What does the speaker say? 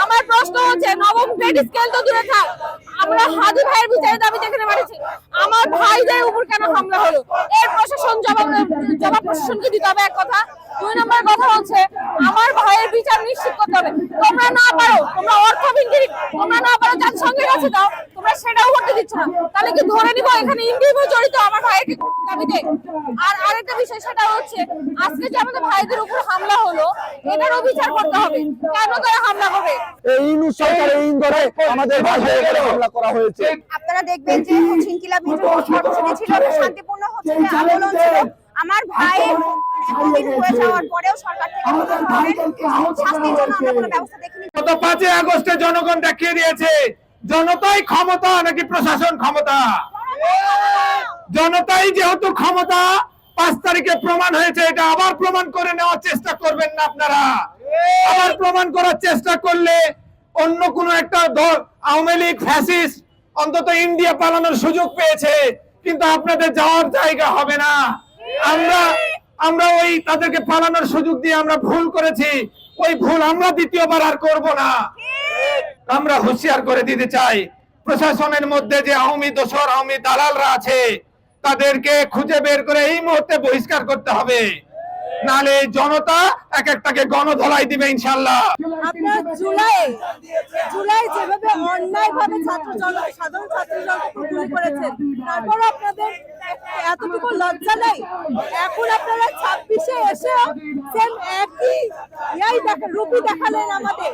আমার প্রশ্ন হচ্ছে নবম গ্রেড স্কেল তো দূরে থাক, আমরা হাদি ভাইয়ের বিচারের দাবি যেখানে বাড়িছি, আমার ভাইদের উপর কেন হামলা হলো? এর প্রশাসন জবাব প্রশাসনকে দিতে হবে, এক কথা। দুই নম্বর কথা হচ্ছে আমার ভাইয়ের বিচার নিশ্চিত করতে হবে। তোমরা না পারো, তোমরা অর্থ বিন্দুরি, তোমরা না পারো জাতিসংঘের কাছে দাও, তোমরা সেটাও করতে দিচ্ছ না, তাহলে কি ধরে নিব এখানে ইন্ডিভিজুয়াল জড়িত আমার ভাইয়ের দাবিতে? আর আরেকটা বিষয়, সেটা হচ্ছে আজকে যে আমাদের ভাইদের উপর হামলা হলো, এটারও বিচার করতে হবে। কেন তারা হামলা করবে? এই সরকারের ইন্ধনে আমাদের ভাইদের উপর হামলা করা হয়েছে। আপনারা দেখবেন যে ইনকিলাব কর্মসূচি ছিল, শান্তিপূর্ণ হচ্ছে যে আন্দোলন ছিল। আমার ভাই এতদিন হয়ে যাওয়ার পরেও সরকার থেকে শাস্তির জন্য আমরা কোনো ব্যবস্থা দেখিনি। গত 5 আগস্টে জনগণ দেখিয়ে দিয়েছে জনতাই ক্ষমতা নাকি প্রশাসন ক্ষমতা। জনতাই যেহেতু ক্ষমতা, 5 তারিখে প্রমাণ হয়েছে। এটা আবার প্রমাণ করে নেওয়ার চেষ্টা করবেন না আপনারা। আবার প্রমাণ করার চেষ্টা করলে অন্য কোনো একটা দল, আওয়ামী লীগ, ফ্যাসিস্ট অন্তত ইন্ডিয়া পালানোর সুযোগ পেয়েছে, কিন্তু আপনাদের যাওয়ার জায়গা হবে না। আমরা ওই তাদেরকে পালানোর সুযোগ দিয়ে আমরা ভুল করেছি, ওই ভুল আমরা দ্বিতীয়বার আর করব না। আমরা হুঁশিয়ার করে দিতে চাই, প্রশাসনের মধ্যে যে আওয়ামী দোসর, আওয়ামী দালালরা আছে, তাদেরকে খুঁজে বের করে এই মুহূর্তে বহিষ্কার করতে হবে, নালে জনতা এক একটাকে গণধলাই দিবে ইনশাআল্লাহ। আপনারা জুলাই যেভাবে অন্যায়ভাবে সাধারণ ছাত্রীরা গুলি করেছেন, তারপর আপনাদের এতটুকু লজ্জা নেই? এখন আপনারা 26-এ এসে সেম একই রূপই দেখালেন আমাদের।